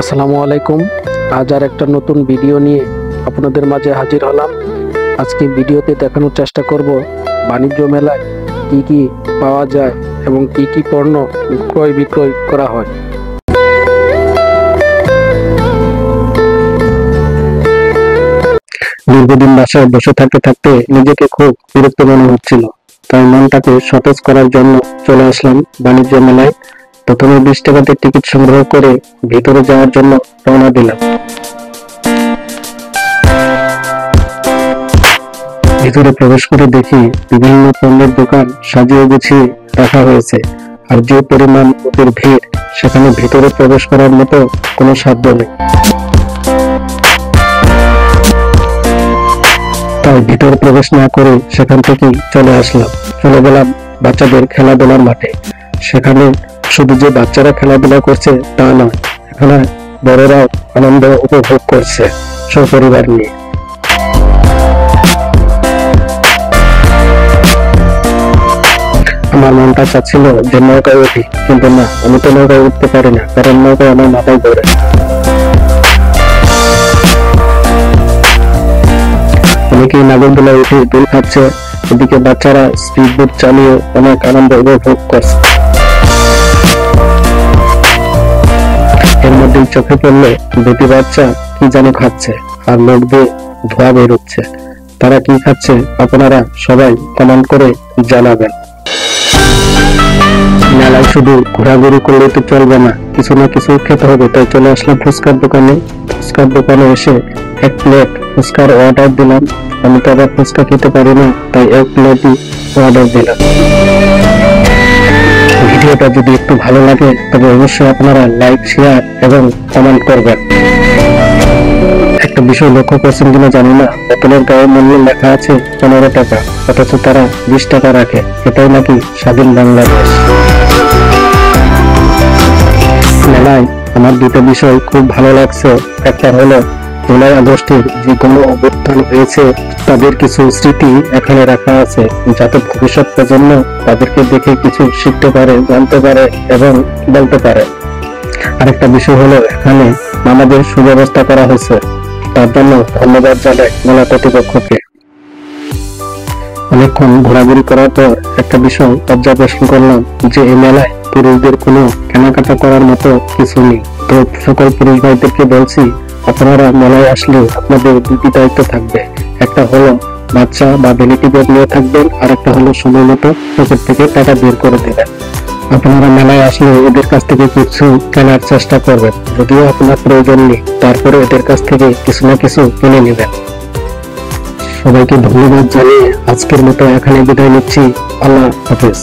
আসসালামু আলাইকুম। আজ আর একটা নতুন ভিডিও নিয়ে আপনাদের মাঝে হাজির হলাম। আজকে ভিডিওতে দেখানোর চেষ্টা করব বাণিজ্য মেলায় কি কি পাওয়া যায় এবং কি কি পণ্য ক্রয় বিক্রয় করা হয়। দীর্ঘদিন বাসায় বসে থাকতে থাকতে নিজেকে খুব বিরক্ত মনে হচ্ছিল, তাই মনটাকে সতেজ করার জন্য চলে আসলাম বাণিজ্য মেলায়। প্রথমে 20 টাকাতে টিকিট সংগ্রহ করে ভিতরে যাওয়ার জন্য রওনা দিলাম। ভিতরে প্রবেশ করে দেখি বিভিন্ন পণ্যের দোকান সাজিয়ে গুছিয়ে রাখা হয়েছে, আর যে পরিমাণ লোকের ভিড়, সেখানে ভিতরে প্রবেশ করার মতো কোনো সাধ্য নেই। তাই ভিতরে প্রবেশ না করে সেখান থেকেই চলে গেলাম বাচ্চাদের খেলাধুলার মাঠে। সেখানে শুধু যে বাচ্চারা খেলাধুলা করছে তা নয়, এখানে বড়রাও আনন্দ উপভোগ করছে সপরিবার নিয়ে। আমার মনটা চাচ্ছিল যে নৌকায় উঠি, কিন্তু না, আমি তো নৌকায় উঠতে পারি না, কারণ নৌকায় আমার মাথায় ধরে। অনেকেই নাগরদোলায় উঠে দোল খাচ্ছে, এদিকে বাচ্চারা স্পিড বোট চালিয়ে অনেক আনন্দ উপভোগ করছে। এর মধ্যে চোখে পড়লে দুটি বাচ্চা কি যেন খাচ্ছে, আর মুখ দিয়ে ধোঁয়া বেরোচ্ছে। তারা কি খাচ্ছে আপনারা সবাই কমেন্ট করে জানাবেন। মেলায় শুধু ঘোরাঘুরি করলে তো চলবে না, কিছু না কিছু খেতে হবে, তাই চলে আসলাম ফুচকার দোকানে। ফুচকার দোকানে এসে 1 প্লেট ফুচকার অর্ডার দিলাম। আমি তো আবার ফুচকা খেতে পারি না, তাই 1 প্লেটই অর্ডার দিলাম। ভিডিওটা যদি একটু ভালো লাগে তবে অবশ্যই আপনারা লাইক, শেয়ার এবং কমেন্ট করবেন। একটা বিষয় লক্ষ্য করছেন কিনা জানি না, বোতলের গায়ে মূল্য লেখা আছে 15 টাকা, অথচ তারা 20 টাকা রাখে। এটাই নাকি স্বাধীন বাংলাদেশ। মেলায় আমার দুটো বিষয় খুব ভালো লাগছে। একটা হলো জুলাই আগস্টের যে কোনো অভ্যুত্থান হয়েছে তাদের কিছু স্মৃতি এখানে রাখা আছে, যাতে ভবিষ্যৎ প্রজন্ম তাদেরকে দেখে কিছু শিখতে পারে, জানতে পারে এবং বলতে পারে। আরেকটা বিষয় হলো এখানে নামাজের সুব্যবস্থা করা হয়েছে, তার জন্য ধন্যবাদ জানাই মেলা কর্তৃপক্ষকে। অনেকক্ষণ ঘোরাঘুরি করার পর একটা বিষয় অবজারভেশন করলাম যে এই মেলায় পুরুষদের কোনো কেনাকাটা করার মতো কিছু নেই। তো সকল পুরুষ ভাইদেরকে বলছি, আপনারা মেলায় আসলে আপনাদের দুটি দায়িত্ব থাকবে। একটা হলো বাচ্চা বা বেলিটি ব্যাগ নিয়ে থাকবেন, আর একটা হলো সময় মতো পকেট থেকে টাকা বের করে দেবেন। আপনারা মেলায় আসলে এদের কাছ থেকে কিছু কেনার চেষ্টা করবেন, যদিও আপনার প্রয়োজন নেই, তারপরে এদের কাছ থেকে কিছু না কিছু কিনে নেবেন। সবাইকে ধন্যবাদ জানিয়ে আজকের মতো এখানে বিদায় নিচ্ছি। আল্লাহ হাফেজ।